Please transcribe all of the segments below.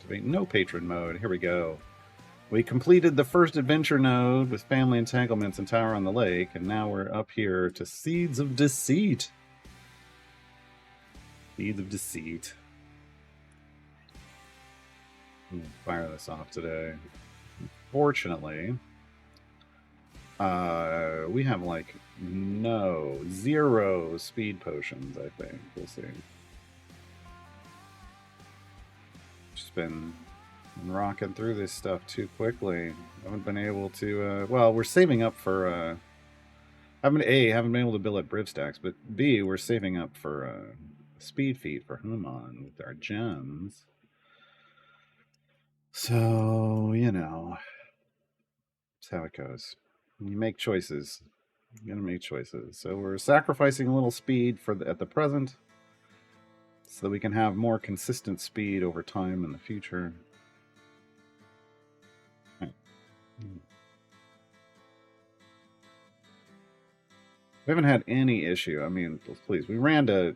Activate no patron mode. Here we go. We completed the first adventure node with family entanglements and Tower on the Lake, and now we're up here to Seeds of Deceit. Seeds of Deceit. I'm gonna fire this off today. Fortunately, we have like zero speed potions, I think. We'll see. Just been rocking through this stuff too quickly. Haven't been able to, well, we're saving up for, haven't been able to build up Briv stacks, but B, we're saving up for, speed feat for Human with our gems. So, you know, that's how it goes. You make choices. You gotta make choices. So we're sacrificing a little speed at the present so that we can have more consistent speed over time in the future. We haven't had any issue. I mean, please, we ran to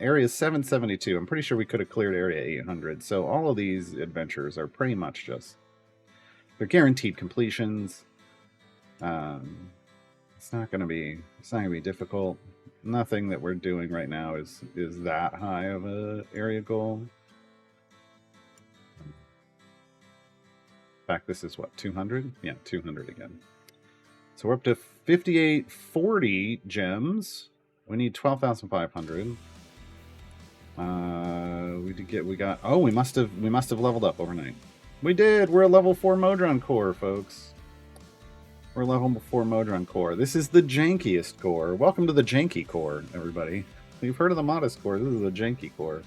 area 772. I'm pretty sure we could have cleared area 800. So all of these adventures are pretty much just, they're guaranteed completions. It's not gonna be difficult. Nothing that we're doing right now is that high of a area goal. In fact, this is what, 200? Yeah, 200 again. So we're up to 5840 gems. We need 12,500. We must have leveled up overnight. We did. We're a level 4 Modron core, folks. We're level 4 Modron core. This is the jankiest core. Welcome to the janky core, everybody. You've heard of the modest core. This is the janky core.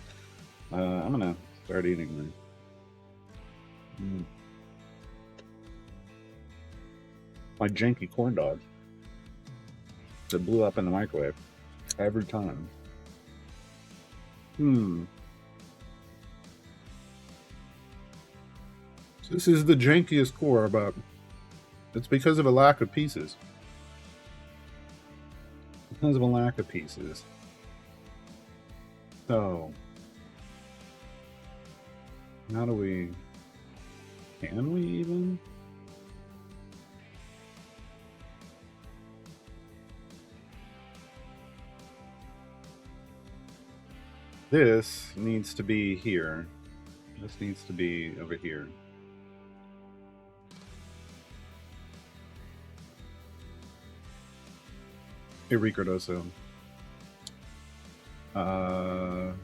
I'm gonna start eating them. My janky corn dog that blew up in the microwave every time. So this is the jankiest core, but it's because of a lack of pieces. Because of a lack of pieces. So, how do we... Can we even... This needs to be here. This needs to be over here. Hey, Ricardoso. But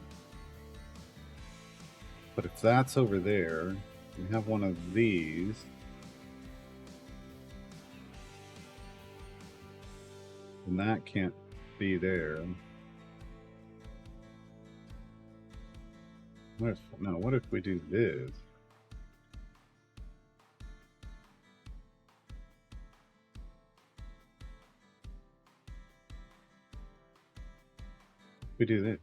if that's over there, we have one of these. And that can't be there. What if we do this? We do this.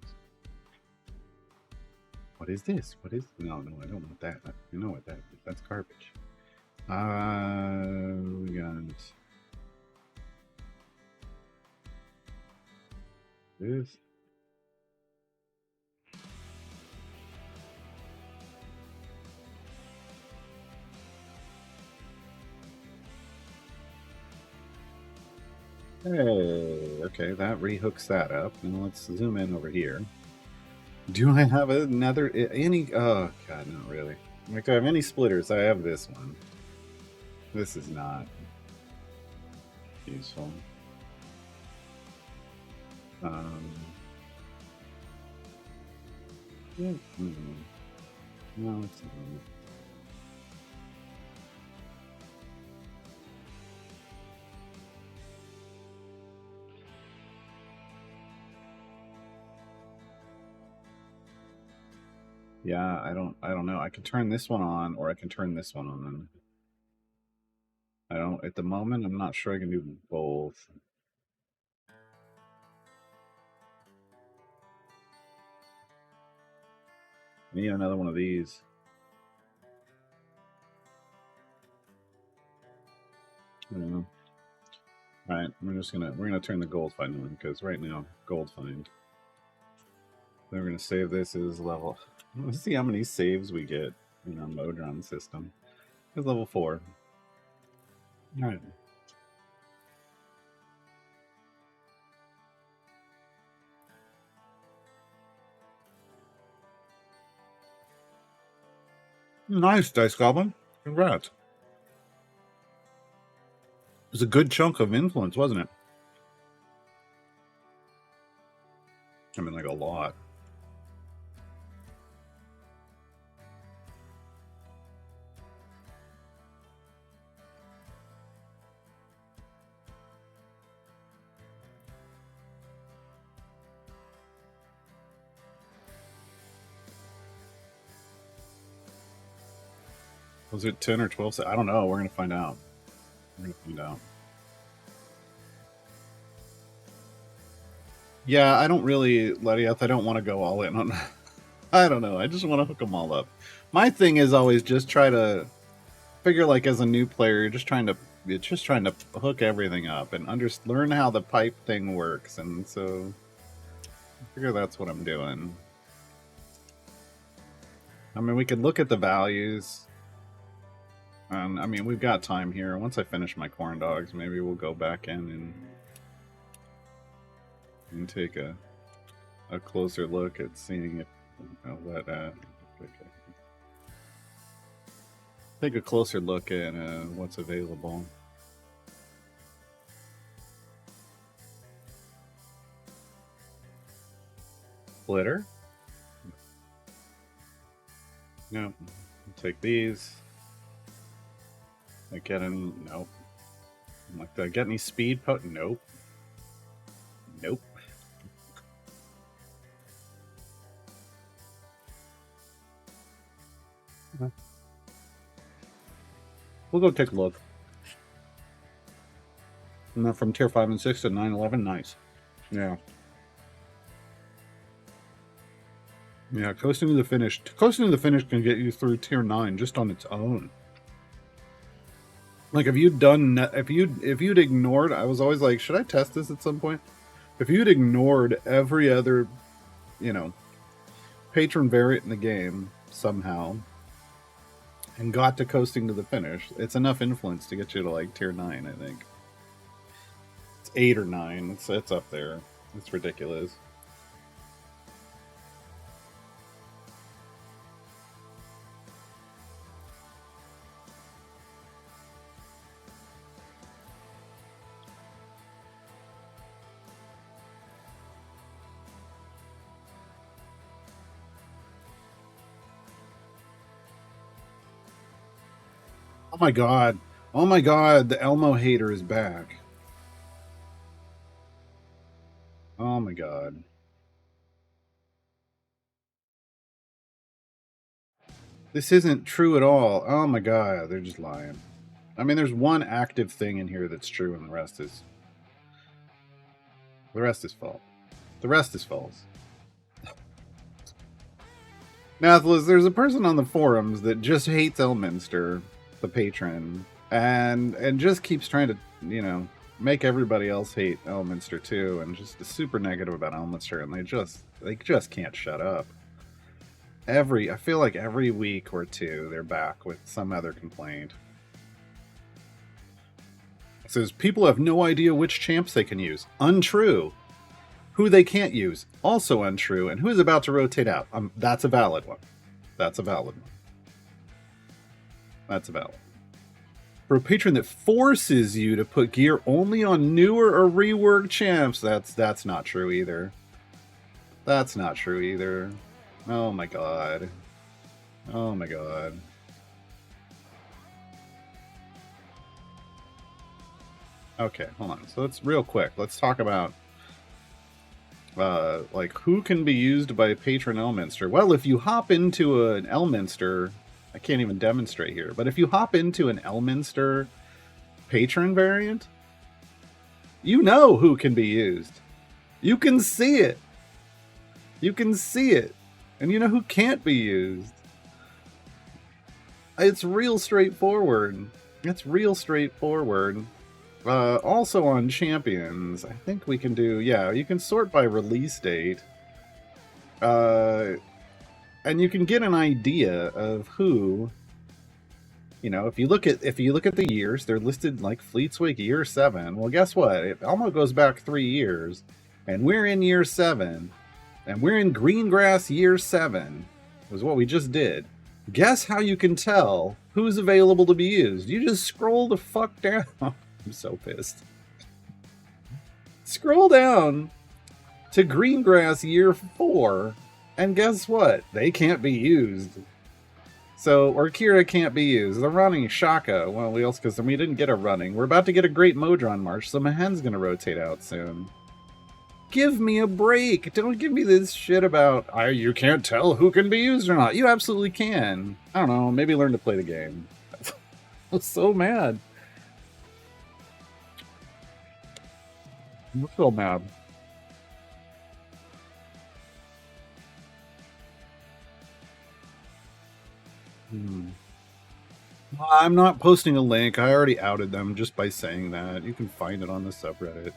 What is this? What is... No, I don't want that. You know what that is. That's garbage. We got... this. Hey, okay, that rehooks that up. Now let's zoom in over here. Do I have another... Oh, God, not really. Like, do I have any splitters? I have this one. This is not useful. Yeah. No, it's not. Yeah, I don't know. I can turn this one on, or I can turn this one on. I don't, at the moment, I'm not sure I can do both. I need another one of these. I don't know. All right, we're gonna turn the gold find on, because right now, gold find. Then we're gonna save this as level. Let's see how many saves we get Modron system. It's level 4. All right. Nice, Dice Goblin. Congrats. It was a good chunk of influence, wasn't it? I mean, like a lot. Was it 10 or 12? I don't know. We're going to find out. We're going to find out. Yeah, I don't really, Lediath, I don't want to go all in on... I don't know. I just want to hook them all up. My thing is always just try to figure, like, as a new player, you're just trying to hook everything up and learn how the pipe thing works. And so I figure that's what I'm doing. I mean, we could look at the values. And, I mean, we've got time here. Once I finish my corn dogs, maybe we'll go back in and take a closer look at seeing if take a closer look at what's available. Splitter? No. Take these. I get in. Nope. Like, do I get any speed? Nope. Nope. We'll go take a look. And then from tier 5 and 6 to 9-11, nice. Yeah. Yeah, coasting to the finish. Coasting to the finish can get you through tier 9 just on its own. Like, if you'd ignored, I was always like, should I test this at some point? If you'd ignored every other, patron variant in the game somehow and got to coasting to the finish, it's enough influence to get you to, like, tier 9, I think. It's 8 or 9. It's up there. It's ridiculous. Oh my god. Oh my god, the Elmo hater is back. Oh my god. This isn't true at all. Oh my god, they're just lying. I mean, there's one active thing in here that's true, and the rest is false. The rest is false. Nathless, there's a person on the forums that just hates Elminster, the patron, and just keeps trying to, make everybody else hate Elminster too, and just is super negative about Elminster, and they just can't shut up. I feel like every week or two they're back with some other complaint. It says people have no idea which champs they can use. Untrue. Who they can't use. Also untrue. And who is about to rotate out. That's a valid one. That's a valid one. That's a valid one. For a patron that forces you to put gear only on newer or reworked champs, that's not true either. That's not true either. Oh my god. Oh my god. Okay, hold on. So let's real quick. Let's talk about like who can be used by patron Elminster. Well, if you hop into an Elminster, I can't even demonstrate here, but if you hop into an Elminster patron variant, you know who can be used. You can see it. You can see it. And you know who can't be used. It's real straightforward. It's real straightforward. Also on champions, I think we can do, yeah, you can sort by release date. and you can get an idea of who. You know, if you look at the years, they're listed like Fleet's Week year 7. Well, guess what? It almost goes back 3 years, and we're in year 7, and we're in Greengrass year 7. Was what we just did. Guess how you can tell who's available to be used? You just scroll the fuck down. I'm so pissed. Scroll down to Greengrass year 4, and guess what? They can't be used. So, or Kira can't be used. The running Shaka. Well, we also, because we didn't get a running. We're about to get a great Modron March, so Mahen's going to rotate out soon. Give me a break. Don't give me this shit about, you can't tell who can be used or not. You absolutely can. I don't know, maybe learn to play the game. I'm so mad. I'm so mad. I'm not posting a link. I already outed them just by saying that. You can find it on the subreddit.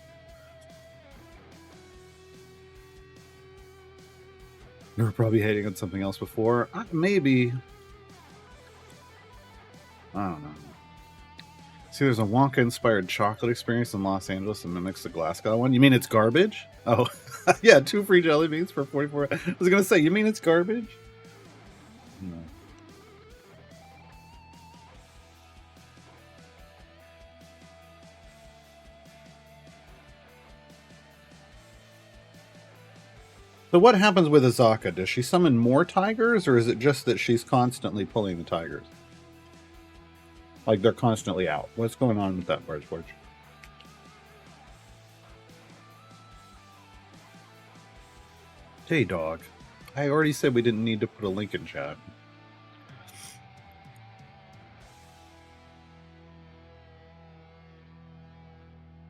You were probably hating on something else before. Maybe. I don't know. See, there's a Wonka-inspired chocolate experience in Los Angeles that mimics the Glasgow one. You mean it's garbage? Oh, yeah, 2 free jelly beans for 44. I was going to say, you mean it's garbage? No. So what happens with Azaka? Does she summon more tigers, or is it just that she's constantly pulling the tigers? Like they're constantly out. What's going on with that, Barge Forge? Hey, dog. I already said we didn't need to put a link in chat.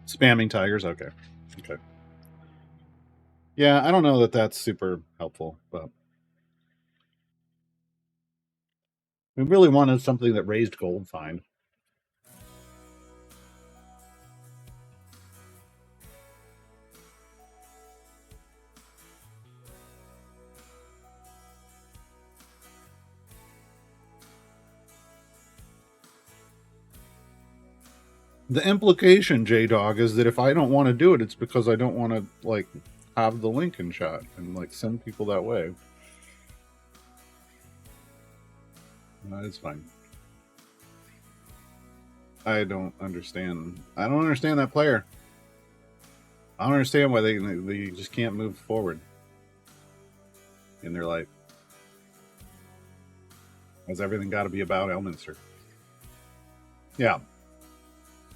Spamming tigers? Okay. Okay. Yeah, I don't know that that's super helpful, but we really wanted something that raised gold fine. The implication, J-Dog, is that if I don't want to do it, it's because I don't want to, like, have the link in chat and, like, send people that way. That is fine. I don't understand. I don't understand that player. I don't understand why they just can't move forward in their life. Has everything got to be about Elminster? Yeah.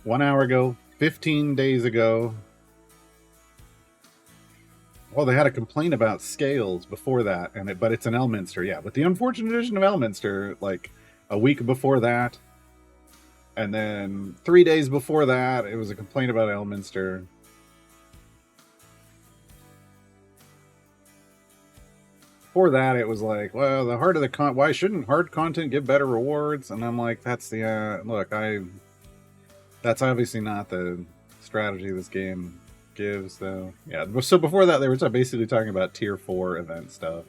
1 hour ago, 15 days ago. Well, they had a complaint about scales before that, but it's an Elminster, yeah. But the unfortunate edition of Elminster, like a week before that, and then 3 days before that, it was a complaint about Elminster. Before that, it was like, well, the heart of the why shouldn't hard content get better rewards? And I'm like, that's the look, that's obviously not the strategy this game gives, though. Yeah, so before that, they were basically talking about tier 4 event stuff.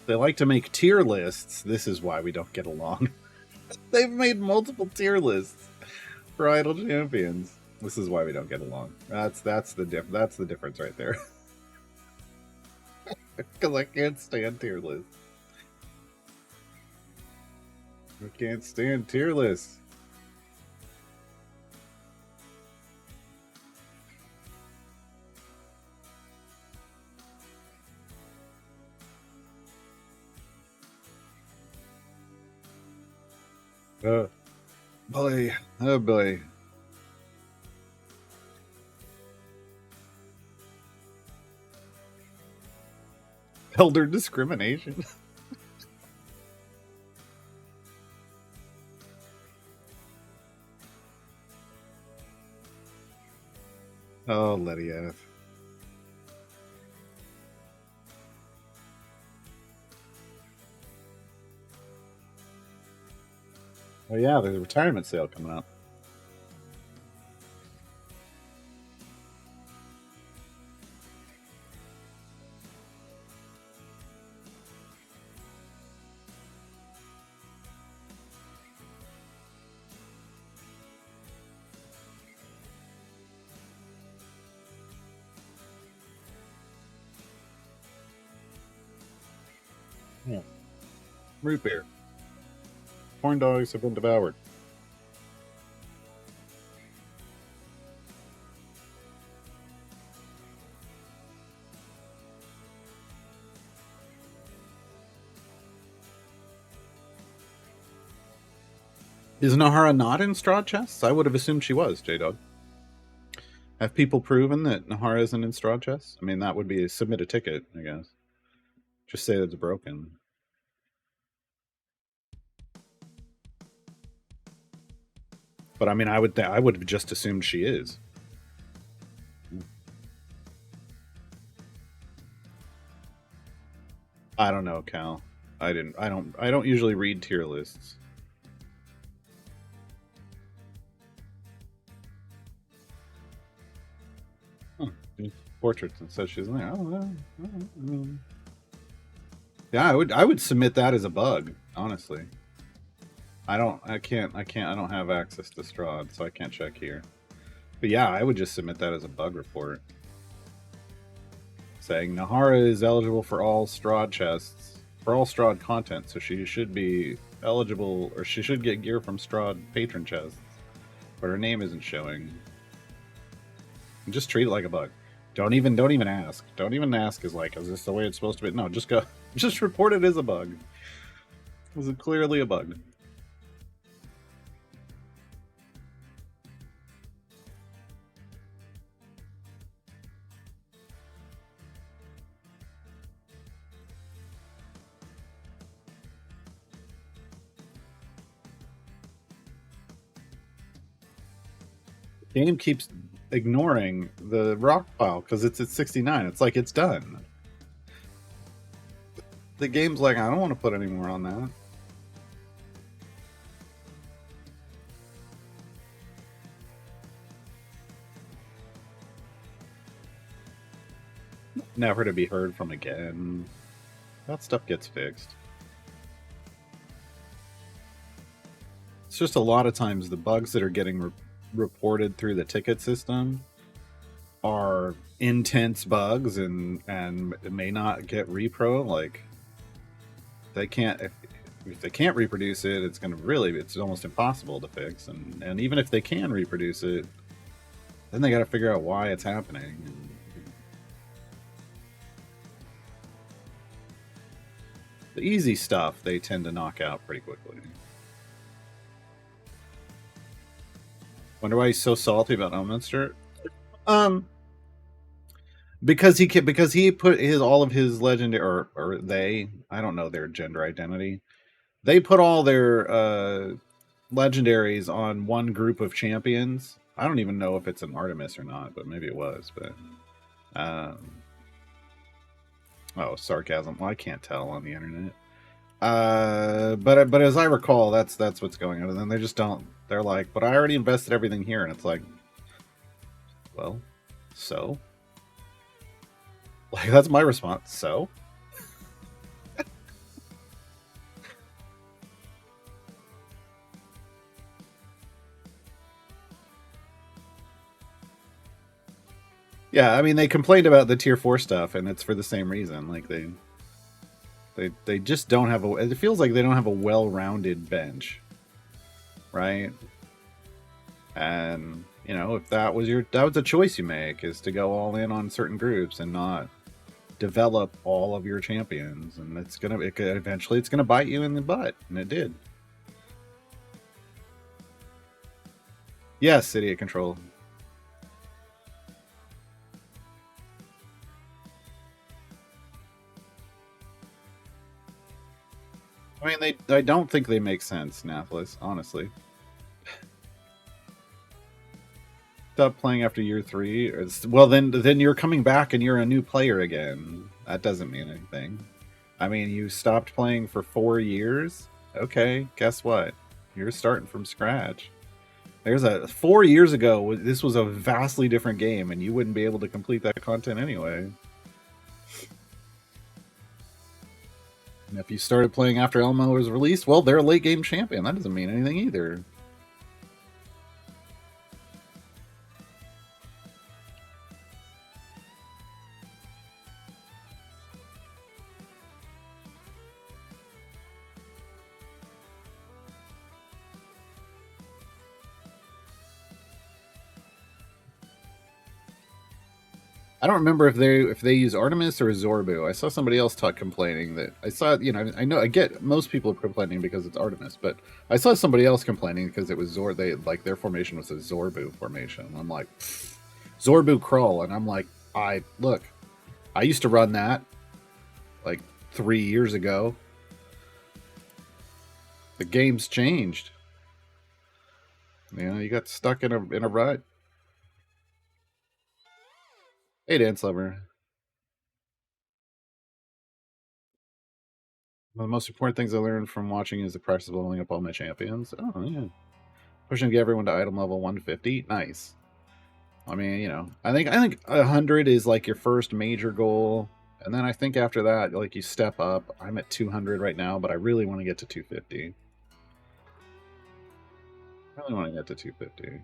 They like to make tier lists. This is why we don't get along. They've made multiple tier lists for Idle Champions. This is why we don't get along. That's the difference right there. Because I can't stand tier lists. I can't stand tier lists. Oh boy. Elder discrimination. Oh, Lydia. Oh yeah, there's a retirement sale coming up. Yeah. Root beer. Corn dogs have been devoured. Is Nahara not in straw chests? I would have assumed she was, J-Dog. Have people proven that Nahara isn't in straw chests? I mean, that would be a submit a ticket, I guess. Just say that it's broken. But I mean, I would have just assumed she is. I don't know, Cal. I don't usually read tier lists. Huh. Portraits and says she's in there. Oh, yeah, I would submit that as a bug, honestly. I don't have access to Strahd, so I can't check here. But yeah, I would just submit that as a bug report. Saying Nahara is eligible for all Strahd chests, for all Strahd content, so she should be eligible, or she should get gear from Strahd patron chests. But her name isn't showing. Just treat it like a bug. Don't even ask. Don't even ask is this the way it's supposed to be? No, just go. Just report it as a bug. Is it clearly a bug? The game keeps ignoring the rock pile because it's at 69. It's like it's done. The game's like, I don't want to put any more on that. Never to be heard from again. That stuff gets fixed. It's just a lot of times the bugs that are getting reported through the ticket system are intense bugs and it may not get repro. Like they can't if they can't reproduce it, it's almost impossible to fix. And even if they can reproduce it, then they got to figure out why it's happening. The easy stuff they tend to knock out pretty quickly. Wonder why he's so salty about Elminster. Because he put all of his legendary or they, I don't know their gender identity. They put all their legendaries on one group of champions. I don't even know if it's an Artemis or not, but maybe it was. But oh, sarcasm. Well, I can't tell on the internet. But as I recall, that's what's going on. And then they just don't. They're like, but I already invested everything here, and it's like, well, so. Like that's my response. So. Yeah, I mean they complained about the tier 4 stuff, and it's for the same reason. Like they just don't have a. It feels like they don't have a well-rounded bench, right? And you know, if that was a choice you make, is to go all in on certain groups and not develop all of your champions, and eventually it's gonna bite you in the butt, and it did. Yes, idiot control. I mean, I don't think they make sense, Nathless, honestly. Stop playing after year 3. Well, then you're coming back and you're a new player again. That doesn't mean anything. I mean, you stopped playing for 4 years. Okay, guess what? You're starting from scratch. 4 years ago, this was a vastly different game, and you wouldn't be able to complete that content anyway. And if you started playing after Elmo was released, well, they're a late game champion. That doesn't mean anything either. I don't remember if they use Artemis or Zorbu. I saw somebody else complaining that I get most people are complaining because it's Artemis, but I saw somebody else complaining because it was their formation was a Zorbu formation. I'm like, Zorbu crawl, and I'm like, I used to run that like 3 years ago. The game's changed. You got stuck in a rut. Hey, Dance Lover. One of the most important things I learned from watching is the practice of leveling up all my champions. Oh, yeah. Pushing to get everyone to item level 150. Nice. I mean, I think 100 is like your first major goal. And then I think after that, like you step up. I'm at 200 right now, but I really want to get to 250. I really want to get to 250.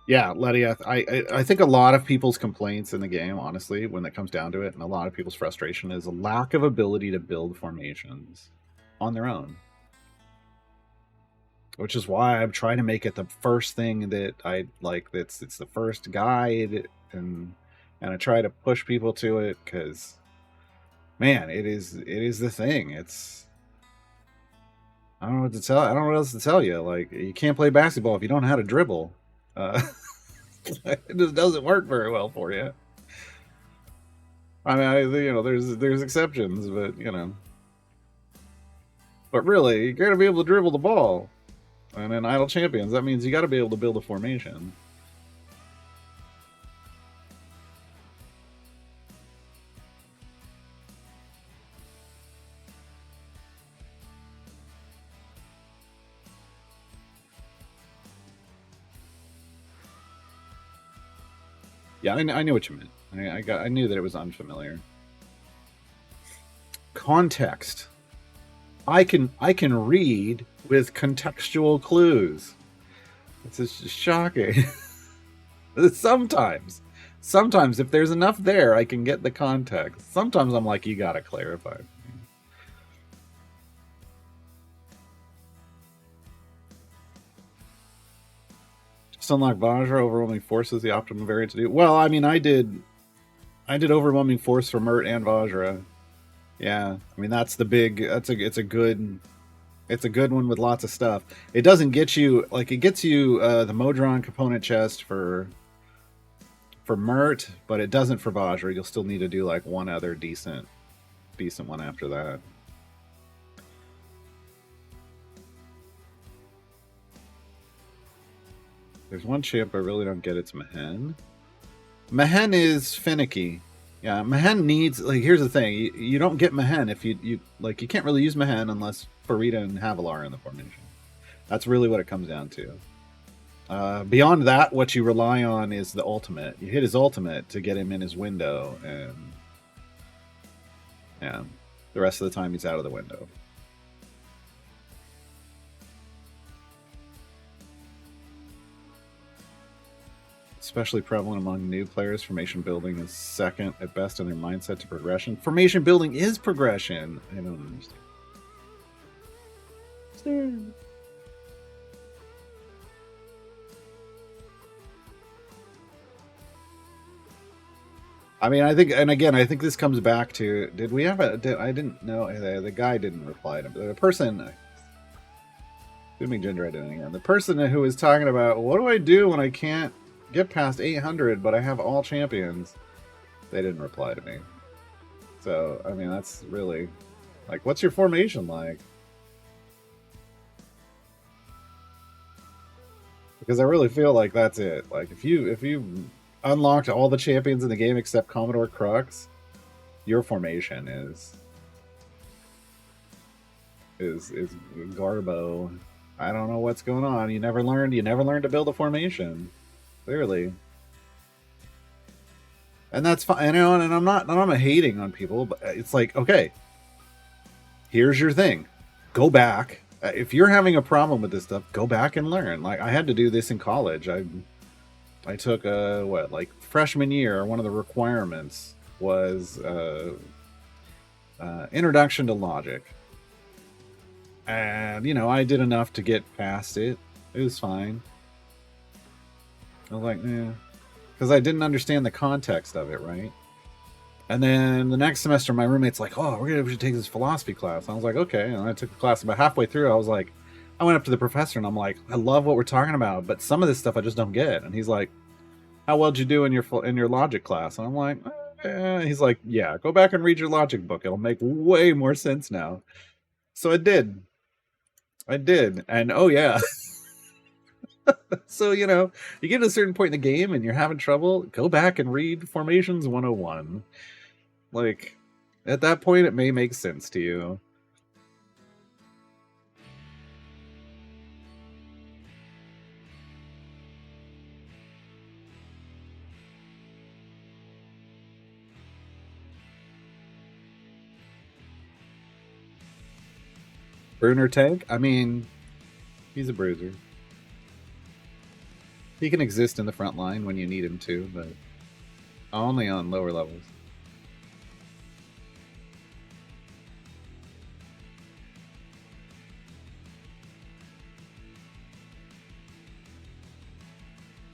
Yeah, Letty, I think a lot of people's complaints in the game, honestly, when it comes down to it, and a lot of people's frustration is a lack of ability to build formations on their own. Which is why I'm trying to make it the first thing that I like. It's the first guide, and I try to push people to it because, man, it is the thing. It's I don't know what to tell. I don't know what else to tell you. Like, you can't play basketball if you don't know how to dribble. It just doesn't work very well for you. I mean, there's exceptions, but but really, you got to be able to dribble the ball. And in Idle Champions, that means you got to be able to build a formation. Yeah, I knew what you meant. I knew that it was unfamiliar. Context. I can read with contextual clues. It's just shocking. Sometimes if there's enough there, I can get the context. Sometimes I'm like, you gotta clarify. Just unlock Vajra, Overwhelming Force is the optimum variant to do. Well, I mean, I did Overwhelming Force for Mert and Vajra. Yeah, I mean it's a good one with lots of stuff. It doesn't get you it gets you the Modron component chest for Mert, but it doesn't for Vajra. You'll still need to do like one other decent one after that. There's one champ I really don't get. It's Mehen. Mehen is finicky. Yeah, Mehen needs here's the thing. You don't get Mehen if you can't really use Mehen unless Farida and Havilar are in the formation. That's really what it comes down to. Beyond that, what you rely on is the ultimate. You hit his ultimate to get him in his window, and yeah, the rest of the time he's out of the window. Especially prevalent among new players, formation building is second at best in their mindset to progression. Formation building is progression. I don't understand. I mean, I think this comes back to, did we have I didn't know, the guy didn't reply to the person, Ginger, I did it again. The person who was talking about, what do I do when I can't get past 800, but I have all champions? They didn't reply to me. So, I mean, that's really Like, what's your formation like? Because I really feel like that's it. Like, if you unlocked all the champions in the game except Commodore Crux, your formation is garbo. I don't know what's going on. You never learned. You never learned to build a formation. Clearly, and that's fine. You know, and I'm not hating on people, but it's like, okay, here's your thing. Go back. If you're having a problem with this stuff, go back and learn. Like, I had to do this in college. I took like freshman year. One of the requirements was introduction to logic, and I did enough to get past it. It was fine. I was like, yeah, because I didn't understand the context of it, right? And then the next semester, my roommate's like, "Oh, we should take this philosophy class." And I was like, "Okay." And I took the class. About halfway through, I was like, I went up to the professor and I'm like, "I love what we're talking about, but some of this stuff I just don't get." And he's like, "How well did you do in your logic class?" And I'm like, He's like, "Yeah, go back and read your logic book. It'll make way more sense now." So I did. And oh yeah. So you get to a certain point in the game and you're having trouble, go back and read Formations 101. Like, at that point, it may make sense to you. Bruner tank? I mean, he's a bruiser. He can exist in the front line when you need him to, but only on lower levels.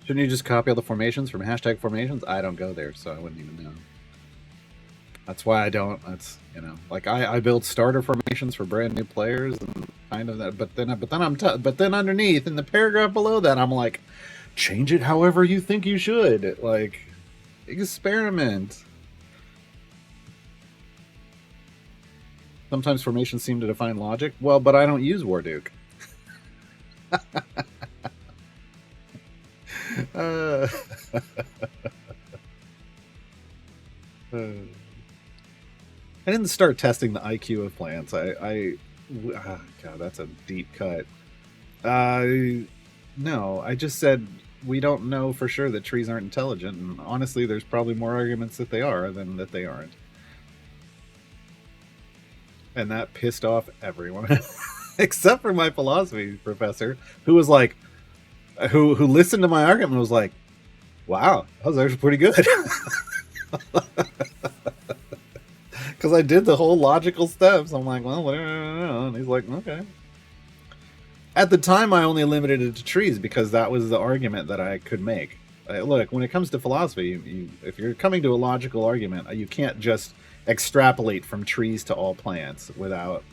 Shouldn't you just copy all the formations from hashtag formations? I don't go there, so I wouldn't even know. That's why I don't. That's like I build starter formations for brand new players and kind of that. But then underneath in the paragraph below that, I'm like, change it however you think you should. Like, experiment. Sometimes formations seem to define logic. Well, but I don't use Warduke. I didn't start testing the IQ of plants. God, that's a deep cut. No, I just said we don't know for sure that trees aren't intelligent, and honestly, there's probably more arguments that they are than that they aren't. And that pissed off everyone, except for my philosophy professor, who was like, who listened to my argument and was like, "Wow, that was actually pretty good." Because I did the whole logical steps. I'm like, well, and he's like, okay. At the time, I only limited it to trees because that was the argument that I could make. Look, when it comes to philosophy, if you're coming to a logical argument, you can't just extrapolate from trees to all plants without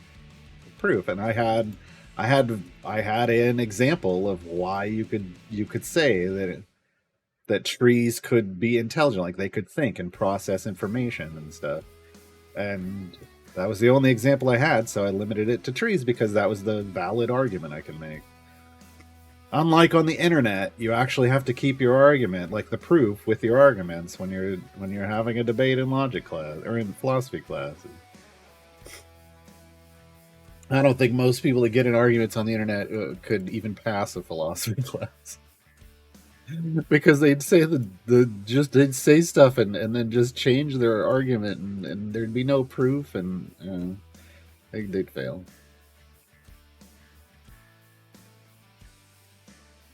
proof. And I had an example of why you could say that trees could be intelligent, like they could think and process information and stuff. And that was the only example I had, so I limited it to trees because that was the valid argument I could make. Unlike on the internet, you actually have to keep your argument, like the proof, with your arguments when you're having a debate in logic class or in philosophy classes. I don't think most people that get in arguments on the internet could even pass a philosophy class. Because they'd say they'd say stuff and then just change their argument and there'd be no proof and they'd fail.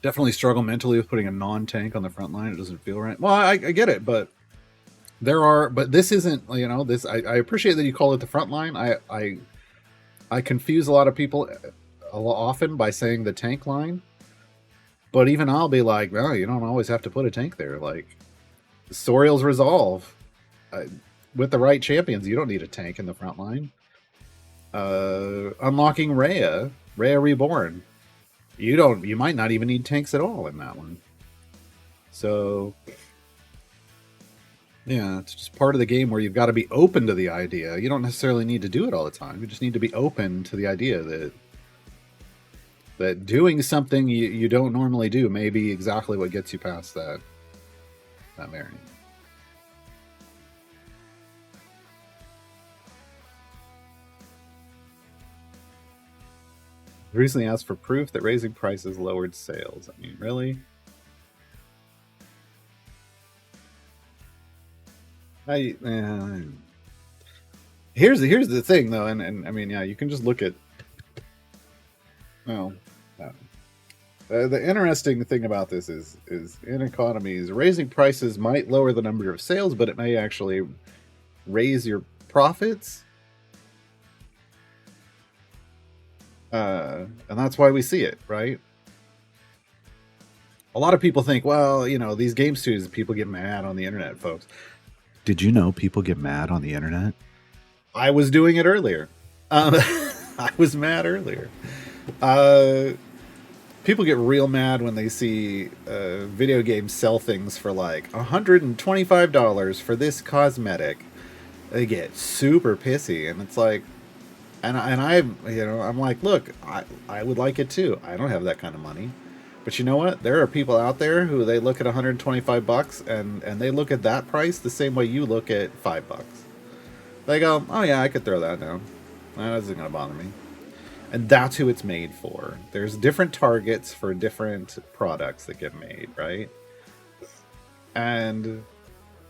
Definitely struggle mentally with putting a non-tank on the front line. It doesn't feel right. Well, I get it, but this isn't, this. I appreciate that you call it the front line. I confuse a lot of people often by saying the tank line. But even I'll be like, well, you don't always have to put a tank there. Like, Sorial's Resolve. With the right champions, you don't need a tank in the front line. Unlocking Rhea Reborn. You might not even need tanks at all in that one. So, Yeah, it's just part of the game where you've got to be open to the idea. You don't necessarily need to do it all the time. You just need to be open to the idea that doing something you don't normally do may be exactly what gets you past that variant. Recently asked for proof that raising prices lowered sales. I mean, really? Here's the thing though, and I mean, yeah, you can just look at. Well, the interesting thing about this is in economies, raising prices might lower the number of sales, but it may actually raise your profits. And that's why we see it, right? A lot of people think, well, you know, these game studios, people get mad on the internet, folks. Did you know people get mad on the internet? I was doing it earlier. I was mad earlier. People get real mad when they see video games sell things for like $125 for this cosmetic. They get super pissy, and it's like, and I, you know, I'm like, look, I would like it too. I don't have that kind of money, but you know what? There are people out there who they look at 125 bucks and they look at that price the same way you look at $5. They go, oh yeah, I could throw that down. That isn't gonna bother me. And that's who it's made for. There's different targets for different products that get made, right? And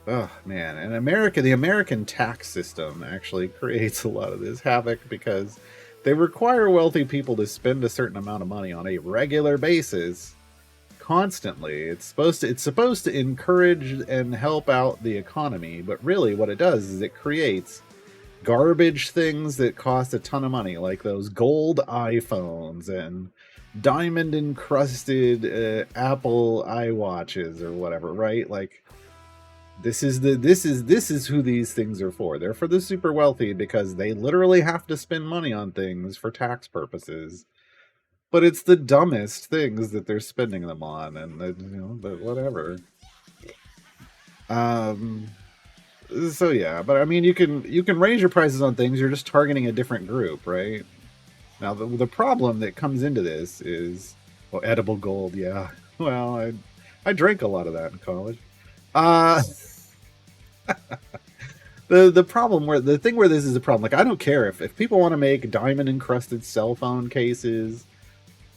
oh man, in America, the American tax system actually creates a lot of this havoc because they require wealthy people to spend a certain amount of money on a regular basis constantly. It's supposed to encourage and help out the economy, but really what it does is it creates garbage things that cost a ton of money, like those gold iPhones and diamond encrusted Apple iWatches or whatever, right? Like this is who these things are for. They're for the super wealthy because they literally have to spend money on things for tax purposes. But it's the dumbest things that they're spending them on, and but whatever. Um, so yeah, but I mean, you can raise your prices on things. You're just targeting a different group, right? Now the problem that comes into this is, well, edible gold. Yeah, well, I drank a lot of that in college. Uh, the problem where the thing where this is a problem, like I don't care if people want to make diamond encrusted cell phone cases,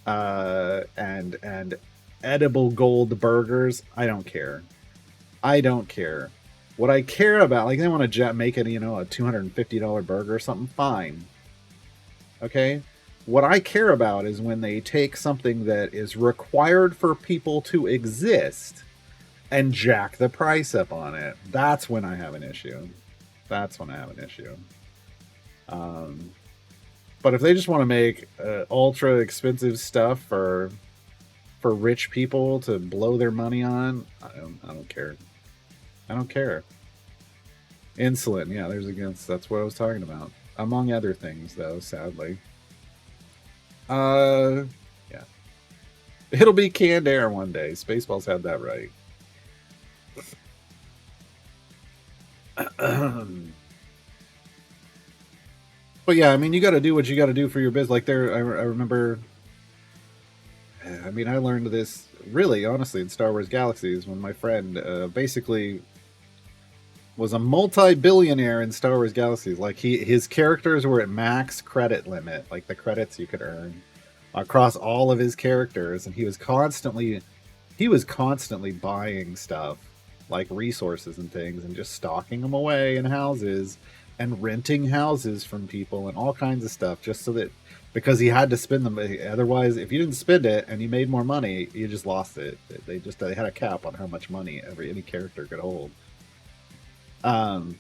and edible gold burgers. I don't care. I don't care. What I care about, like they want to make it, a $250 burger or something. Fine, okay. What I care about is when they take something that is required for people to exist and jack the price up on it. That's when I have an issue. That's when I have an issue. Um, but if they just want to make ultra expensive stuff for rich people to blow their money on, I don't care. I don't care. Insulin, yeah, there's against. That's what I was talking about, among other things, though. Sadly, uh, yeah, it'll be canned air one day. Spaceballs had that right. But yeah, I mean, you got to do what you got to do for your biz. Like there, I remember. I mean, I learned this really honestly in Star Wars Galaxies when my friend basically was a multi-billionaire in Star Wars Galaxies. Like his characters were at max credit limit, like the credits you could earn across all of his characters, and he was constantly buying stuff like resources and things and just stocking them away in houses and renting houses from people and all kinds of stuff just so that because he had to spend them. Otherwise, if you didn't spend it and you made more money, you just lost it. They had a cap on how much money any character could hold. Um,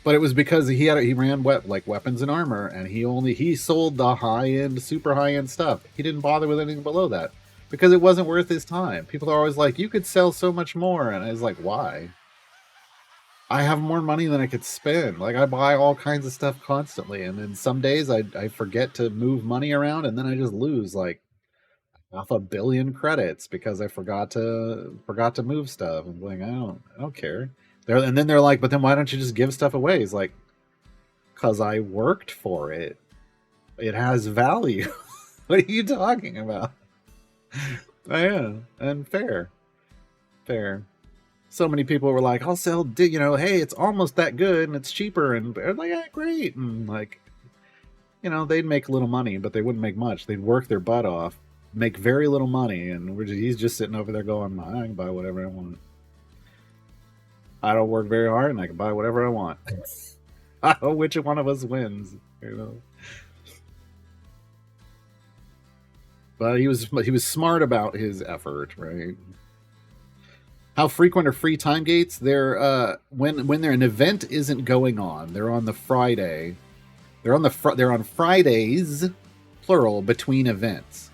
but it was because he ran weapons and armor, and he sold the high end, super high end stuff. He didn't bother with anything below that because it wasn't worth his time. People are always like, "You could sell so much more," and I was like, "Why? I have more money than I could spend. Like I buy all kinds of stuff constantly, and then some days I forget to move money around, and then I just lose like off a billion credits because I forgot to move stuff. I'm like, I don't care. And then they're like, but then why don't you just give stuff away? He's like, because I worked for it. It has value. What are you talking about? Yeah, and fair. So many people were like, I'll sell, hey, it's almost that good and it's cheaper. And they're like, yeah, great. And like, they'd make a little money, but they wouldn't make much. They'd work their butt off, make very little money. And he's just sitting over there going, I can buy whatever I want. I don't work very hard and I can buy whatever I want. I don't know which one of us wins, But he was smart about his effort, right? How frequent are free time gates? They're when an event isn't going on. They're on the Friday. They're on Fridays, plural, between events.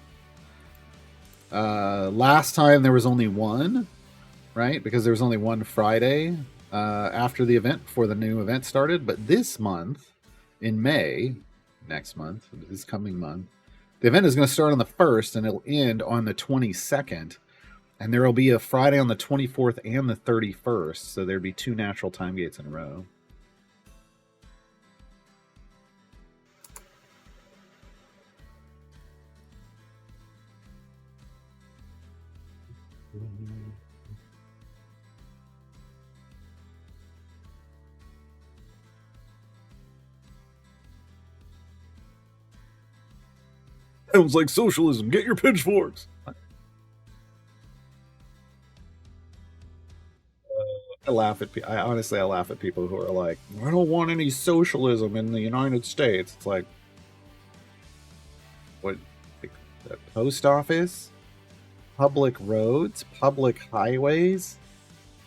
Last time there was only one, right? Because there was only one Friday after the event before the new event started. But this month, in May, next month, this coming month, the event is going to start on the 1st and it'll end on the 22nd. And there will be a Friday on the 24th and the 31st. So there'd be 2 natural time gates in a row. It was like socialism. Get your pitchforks. I honestly laugh at people who are like, I don't want any socialism in the United States. It's like, what? The post office, public roads, public highways,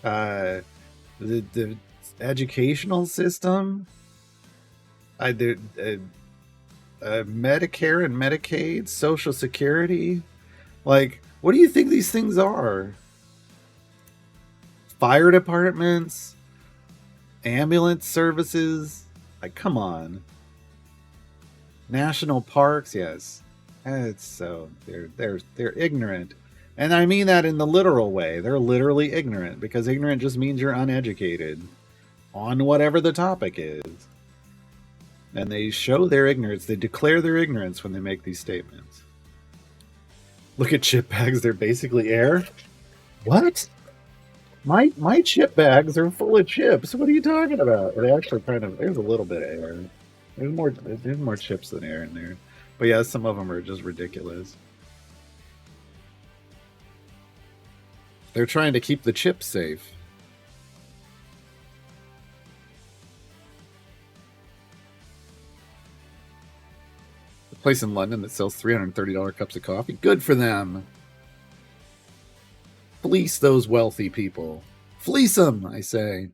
the educational system, Medicare and Medicaid, Social Security. Like, what do you think these things are? Fire departments, ambulance services. Like, come on. National parks, yes. It's so they're ignorant. And I mean that in the literal way. They're literally ignorant because ignorant just means you're uneducated on whatever the topic is. And they show their ignorance. They declare their ignorance when they make these statements. Look at chip bags. They're basically air. What? My chip bags are full of chips. What are you talking about? They actually there's a little bit of air. There's more chips than air in there. But yeah, some of them are just ridiculous. They're trying to keep the chips safe. The place in London that sells $330 cups of coffee. Good for them. Fleece those wealthy people. Fleece them, I say.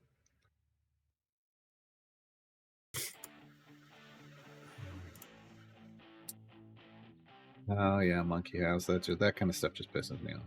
Oh yeah, Monkey House. That kind of stuff just pisses me off.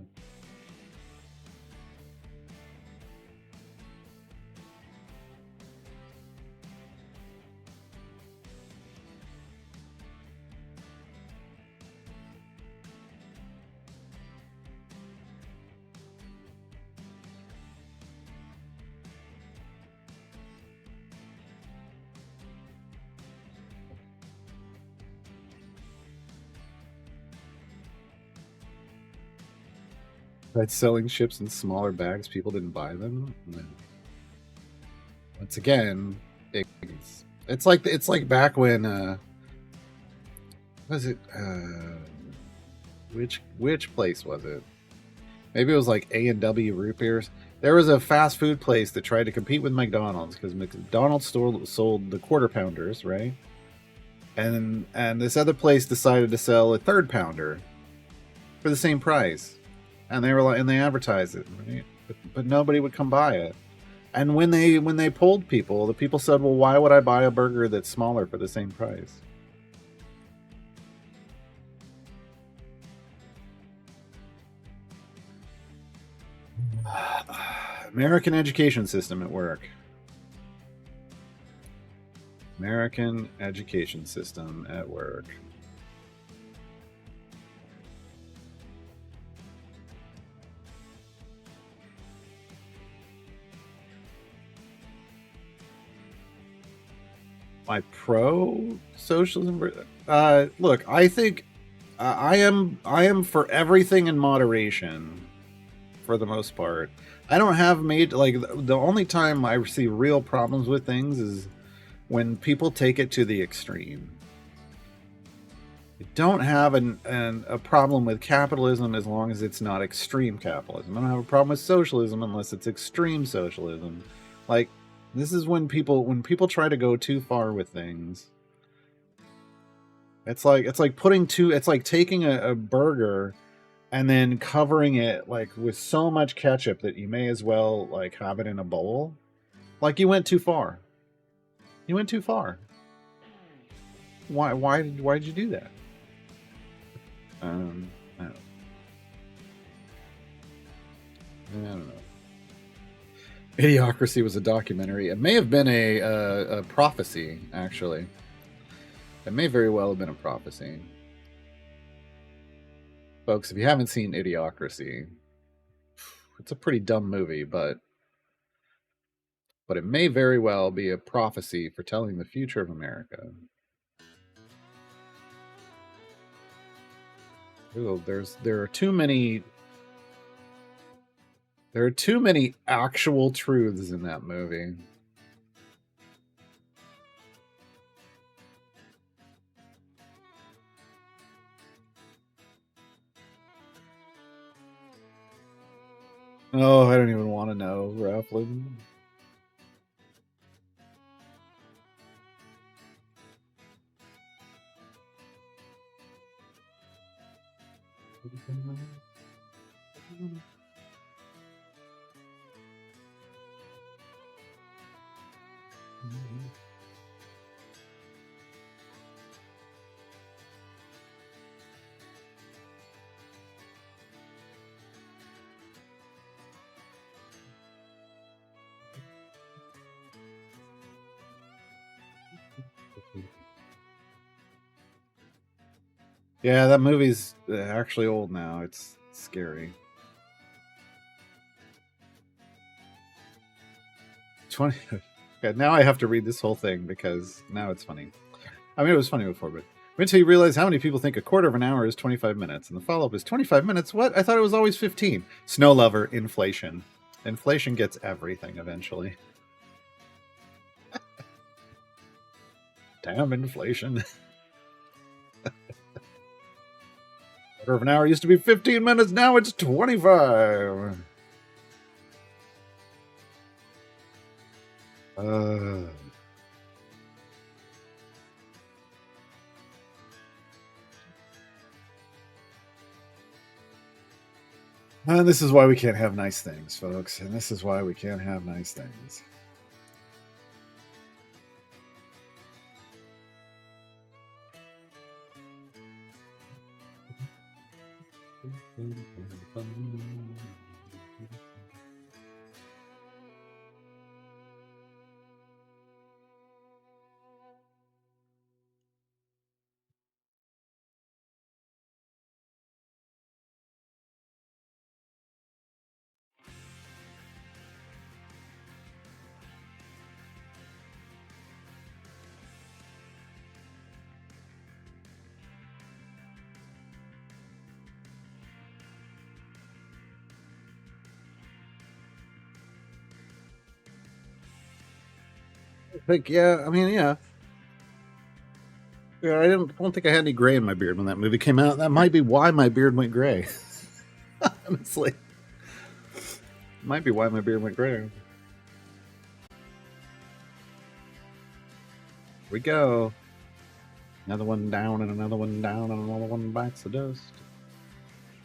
By selling chips in smaller bags, people didn't buy them. Once again, it's like back when was it which place was it? Maybe it was like A&W root beers. There was a fast food place that tried to compete with McDonald's because McDonald's sold the quarter pounders, right? And this other place decided to sell a third pounder for the same price. And they were like, and they advertised it, right? But nobody would come buy it. And when they polled people, the people said, "Well, why would I buy a burger that's smaller for the same price?" American education system at work. American education system at work. My pro socialism. Look, I think I am for everything in moderation, for the most part. I don't have made like the only time I see real problems with things is when people take it to the extreme. I don't have a problem with capitalism as long as it's not extreme capitalism. I don't have a problem with socialism unless it's extreme socialism. Like, this is when people try to go too far with things. It's like putting two. It's like taking a burger and then covering it like with so much ketchup that you may as well like have it in a bowl. Like, you went too far. You went too far. Why did you do that? I don't, I don't know. Idiocracy was a documentary. It may have been a prophecy, actually. It may very well have been a prophecy. Folks, if you haven't seen Idiocracy, it's a pretty dumb movie, but it may very well be a prophecy foretelling the future of America. Ooh, there are too many actual truths in that movie. Oh, I don't even want to know, Rafflin. Yeah, that movie's actually old now. It's scary. 20. Okay, now I have to read this whole thing because now it's funny. I mean, it was funny before, but wait until you realize how many people think a quarter of an hour is 25 minutes. And the follow up is 25 minutes? What? I thought it was always 15. Snow lover, inflation. Inflation gets everything eventually. Damn inflation. Quarter of an hour used to be 15 minutes, now it's 25. And this is why we can't have nice things, folks. And this is why we can't have nice things. Like, yeah, I mean, yeah. Yeah, I don't think I had any gray in my beard when that movie came out. That might be why my beard went gray. Honestly. Might be why my beard went gray. Here we go. Another one down and another one down and another one bites the dust.